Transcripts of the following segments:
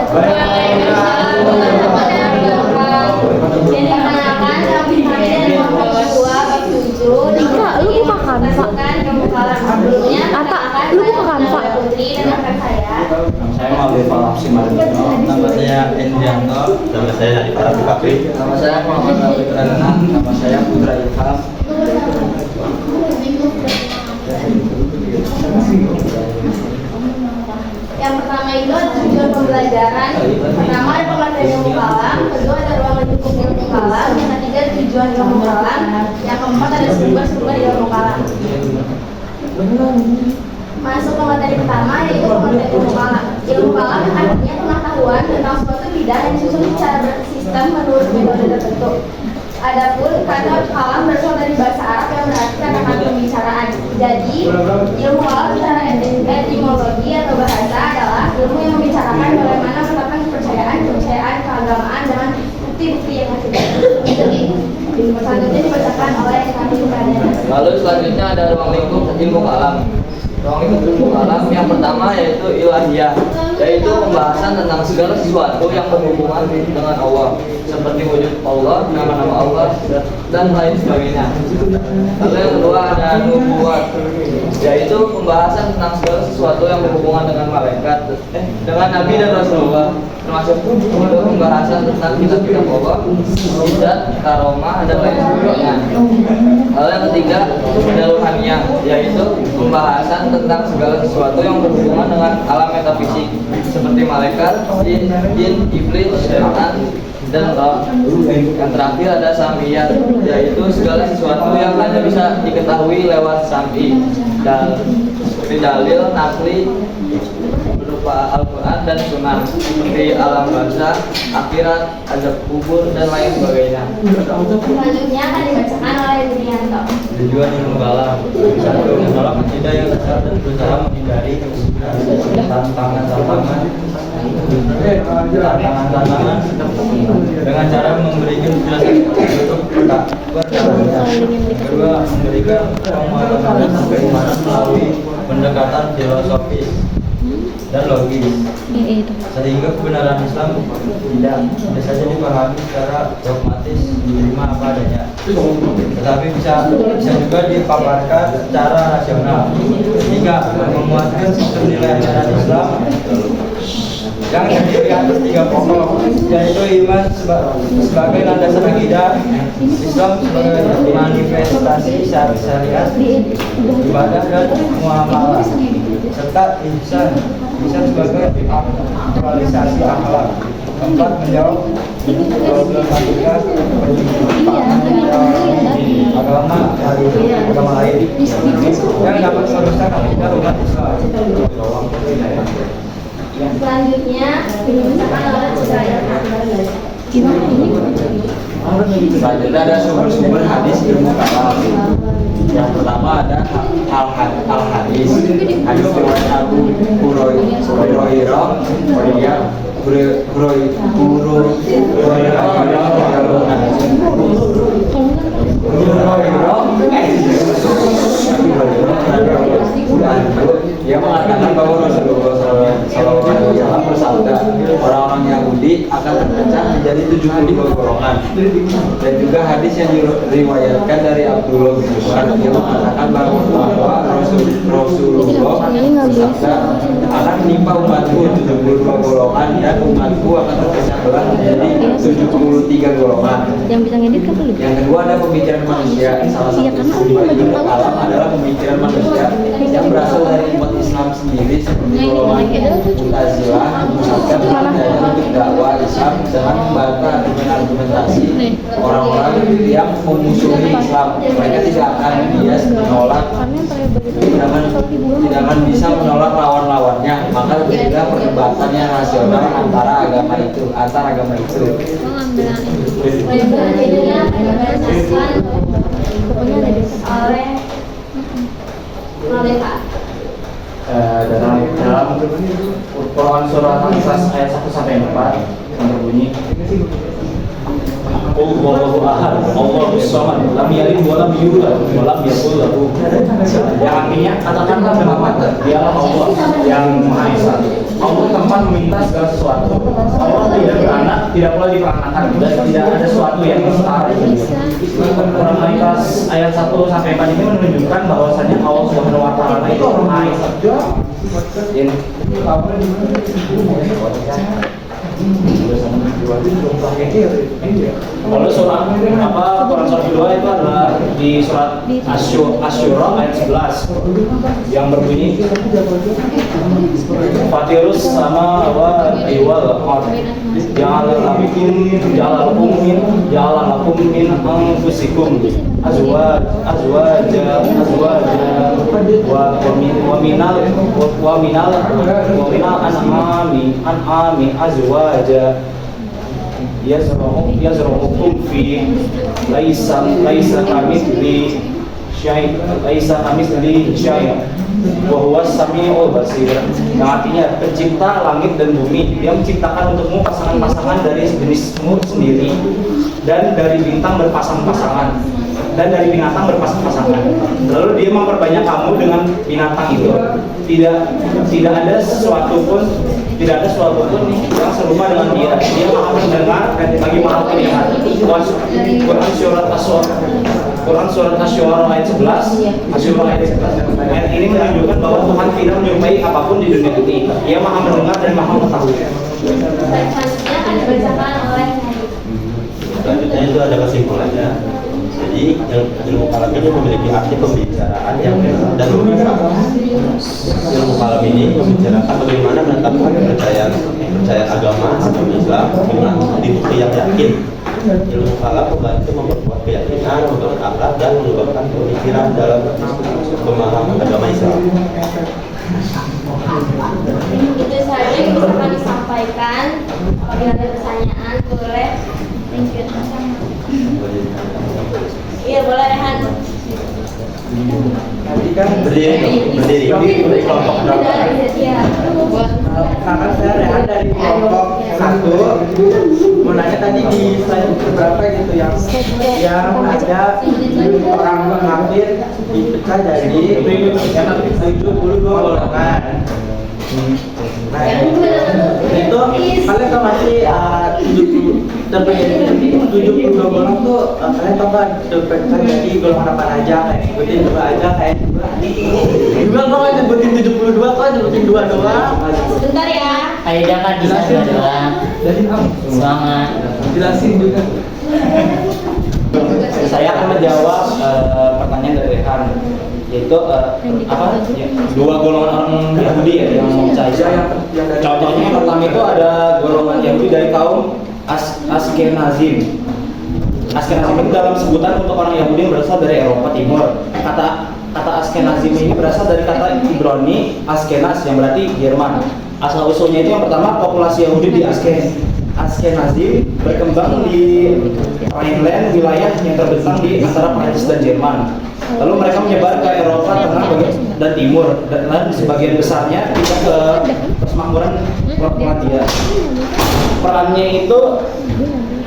Waalaikumsalam warahmatullahi wabarakatuh. Yang diperkenalkan kami dari kelompok 2 bab 7. Kak, lu buka Canva. Sebelumnya Ata, lu buka Canva. Putri dan rekan saya. Saya Maulid Falapsi Marino. Nama saya Endrianto. Nama saya Arif Bakri. Nama saya Muhammad Rafi Pradana. Nama saya Putra Ilham. Yang pertama itu ada tujuan pembelajaran. Pertama ada pemateri ilmu kalam, kedua ada ruang lingkup ilmu kalam, yang ketiga tujuan ilmu kalam, yang keempat ada sumber-sumber ilmu kalam. Masuk ke materi pertama yaitu pemateri ilmu kalam. Ilmu kalam artinya pengetahuan tentang suatu bidang yang disusun secara bersistem menurut metode tertentu. Adapun kata kalam berasal dari bahasa Arab yang berarti kata-kata pembicaraan. Jadi, ilmu kalam secara etimologi atau bahasa adalah ilmu yang membicarakan bagaimana menetapkan kepercayaan, keagamaan dengan bukti-bukti yang masih selanjutnya dibacakan oleh kami kepada. Lalu selanjutnya ada ruang lingkup ilmu kalam. Ruang lingkup ilmu kalam yang pertama yaitu ilahiyah, yaitu pembahasan tentang segala sesuatu yang berhubungan dengan Allah, seperti wujud Allah, nama-nama Allah, dan lain sebagainya. Lalu yang kedua ada nubuat, yaitu pembahasan tentang segala sesuatu yang berhubungan dengan malaikat, dengan Nabi dan Rasulullah, termasuk itu pembahasan tentang kitab-kitab Allah, mukjizat, karomah, dan lain sebagainya. Lalu yang ketiga ada ruhaniyah, yaitu pembahasan tentang segala sesuatu yang berhubungan dengan alam metafisik, seperti malaikat, jin, iblis, syaitan, dan roh. Yang terakhir ada samiyat, yaitu segala sesuatu yang hanya bisa diketahui lewat sam'i, dan seperti dalil, nakli berupa Al-Quran dan Sunnah, seperti alam barzah, akhirat, azab kubur, dan lain sebagainya. Selanjutnya akan dibacakan oleh Indrianto. Tujuan ilmu kalam: 1. Menolak akidah yang sesat dan berusaha menghindari tantangan-tantangan dengan cara memberikan penjelasan untuk perkara. Kedua, memberikan pemahaman bagaimana melalui pendekatan filosofis dan logis, sehingga kebenaran Islam tidak saja dipahami secara dogmatis, diterima apa adanya, tetapi bisa juga dipaparkan secara rasional hingga memuatkan sistem nilai ajaran Islam yang terdiri atas 3 pokok, yaitu iman sebagai landasan akidah, Islam sebagai manifestasi syariat, ibadah dan muamalah, serta ihsan sebagai aktualisasi akhlak. 4. Menjawab problematika agama lain yang dapat merusak akidah umat Islam. Selanjutnya dibacakan oleh Putra Ilham. Selanjutnya ada sumber-sumber hadis ilmu kalam. Yang pertama ada al-hadis. Hadis riwayat Abu Hurairah. Dia mengatakan bahwa Rasulullah SAW bersabda, orang-orang Yahudi akan terpecah menjadi 72 golongan. Dan juga hadis yang diriwayatkan dari Abdullah bin Umar, dia mengatakan bahwa Rasulullah bersabda, akan menimpa umatku 72 golongan dan umatku akan terpecah belah menjadi 73 golongan. Yang bisa ngedit kan lu? Yang kedua ada pemikiran manusia. Salah satu sumber ilmu kalam adalah pemikiran manusia yang berasal dari umat Islam sendiri, seperti golongan Mu'tazilah menyesatkan adanya untuk dakwah Islam dengan membantah argumentasi orang-orang yang memusuhi Islam. Mereka tidak akan menolak, tidak akan bisa menolak lawan-lawannya. Maka berilah perdebatan yang rasional antara agama itu. Selanjutnya akan dibacakan oleh Maleka. Dalam Quran surah Al-Isras ayat 1 sampai 4 yang berbunyi, Allahu ahad, Allahu samad, lam yalid wa lam yulad wa lam yakul lahu. Yang artinya katakanlah Muhammad, dialah Allah yang Maha Esa, maupun tempat meminta segala sesuatu. Allah tidak beranak, tidak pula diperanakan, dan tidak ada sesuatu yang setara. Quran ayat 1 sampai 4 ini menunjukkan bahwasanya Allah Subhanahu wa taala itu Maha Esa. Ini kalau surat Quran surat kedua itu adalah di surat Asy-Syura ayat 11 yang berbunyi Fatirus sama wa iwal ard ja'alakum min anfusikum azwaja wa minal an'ami azwaja yazra'ukum fi laisa kamitslihi syai' wa huwas samiul basir. Yang artinya pencipta langit dan bumi, dia menciptakan untukmu pasangan-pasangan dari jenismu sendiri dan dari bintang berpasang-pasangan dan dari binatang berpasang-pasangan. Lalu dia memperbanyak kamu dengan binatang itu. Tidak ada sesuatu pun yang serupa dengan dia. Dia maha mendengar dan lagi maha melihat. Quran surat Asy-Syura ayat 11. Ayat ini menunjukkan bahwa Tuhan tidak menyukai apapun di dunia ini. Dia maha mendengar dan maha mengetahui. Selanjutnya akan dibacakan oleh Selanjutnya itu ada kesimpulannya. Jadi ilmu kalam ini memiliki arti pembicaraan yang benar dan logis. Ilmu kalam ini membicarakan bagaimana menetapkan kepercayaan agama Islam dengan bukti yang yakin. Ilmu kalam membantu memperkuat keyakinan, membangun akhlak dan mengembangkan pemikiran dalam pemahaman agama Islam. Itu saja yang bisa kami sampaikan. Apabila ada pertanyaan boleh. Thank you. Iya boleh Rehan. Tadi kan berdiri kelompok berapa? Karena saya Rehan dari kelompok 1. Mau nanya tadi di slide berapa gitu yang ada orang kafir dipecah jadi 72 golongan. Nah, itu kalian tau masih 72 golongan tuh kalian tau kan terpecah jadi golongan apa aja, kayak sebutin 2 aja, kayak juga kok nyebutin 72 kok nyebutin 2 doang. Sebentar ya. Aida kan bisa doang. Semangat. Jelasin juga. Saya akan menjawab pertanyaan dari Rehan, yaitu dua golongan orang Yahudi ya yang percaya. Contohnya yang pertama itu ada golongan Yahudi dari kaum Askenazim. Askenazim itu dalam sebutan untuk orang Yahudi yang berasal dari Eropa Timur. Kata Askenazim ini berasal dari kata Ibrani Askenaz yang berarti Jerman. Asal usulnya itu yang pertama populasi Yahudi di Askenazim berkembang di Rhineland, wilayah yang terbentang di antara Prancis dan Jerman. Lalu mereka menyebar ke Eropa Tengah dan Timur, dan sebagian besarnya pindah ke persemakmuran Polandia. Perannya itu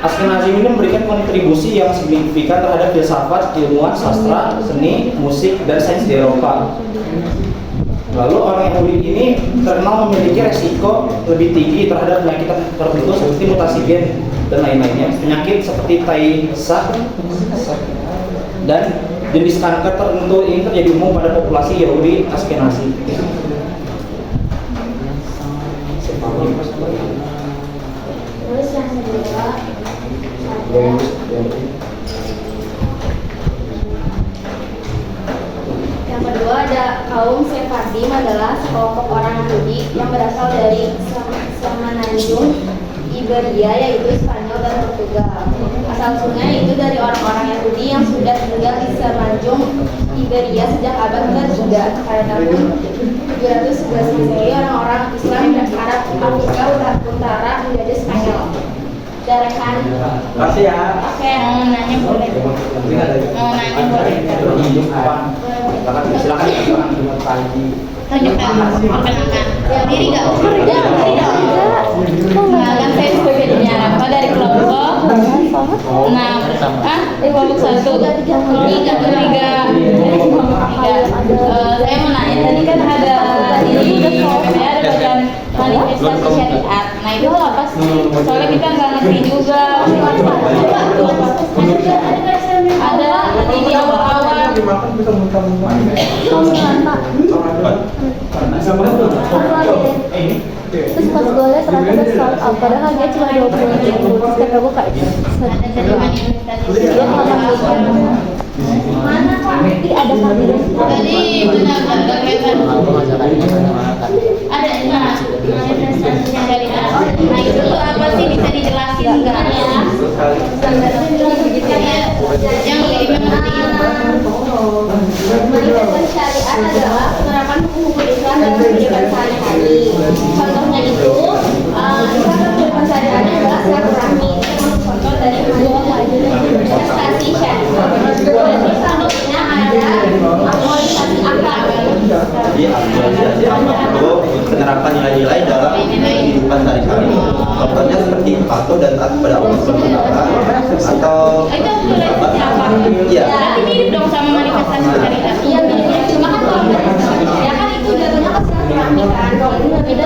Askenazim ini memberikan kontribusi yang signifikan terhadap filsafat, ilmuwan, sastra, seni, musik, dan sains di Eropa. Lalu orang Yahudi ini terkenal memiliki resiko lebih tinggi terhadap penyakit tertentu seperti mutasi gen dan lain-lainnya. Penyakit seperti Tay-Sachs dan jenis kanker tertentu ini terjadi umum pada populasi Yahudi Askenazi. Terus yang kedua ada kaum Sephardim, adalah sekelompok orang Yahudi yang berasal dari semenanjung Iberia, yaitu Spanyol dan Portugal. Asal-usulnya itu dari orang-orang Yahudi yang sudah tinggal di semenanjung Iberia sejak abad ke-3. Pada tahun 711 Masehi, orang-orang Islam dan Arab Afrika Utara menjajah Spanyol. Darehan. Makasih ya. Oke, mau nanya boleh. Silakan dengan pagi. Tunjukkan, perkenalkan. Diri nggak? Diri dong. Kenalkan, saya sebagai Dinyarapa dari kelompok 6. Kelompok 1. Tiga. Saya mau nanya, tadi kan ada di PPA ada bacaan manifest Soalnya kita nggak ngerti juga. Ada di awal-awal. Terus pas gue liat ternyata ada sold out, padahal harganya cuma 20.000. Terus kata gue kayak dia malah Mana Pak? ih ada kamera. Tadi benar-benar kelihatan. Ada manifestasinya dari nah itu tuh apa sih, bisa dijelasin nggak ya? Yang lebih mengerti. Manifestasi syariat adalah penerapan hukum Islam dalam kehidupan sehari-hari. Contohnya itu, Islam dalam kehidupan sehari-hari adalah silaturahmi. Contoh dari manifestasi syariat. Jadi contohnya ada aktualisasi akal. Jadi aktualisasi akhlak itu penerapan nilai-nilai dalam kehidupan sehari-hari. Contohnya seperti patuh dan taat kepada Allah Subhanahu wa taala atau Itu aktualisasi apa? Iya. Berarti mirip dong sama manifestasi syariat. Iya mirip, cuma kan kalau manifestasi syariat kan itu jatuhnya ke silaturahmi kan. Kalau ini beda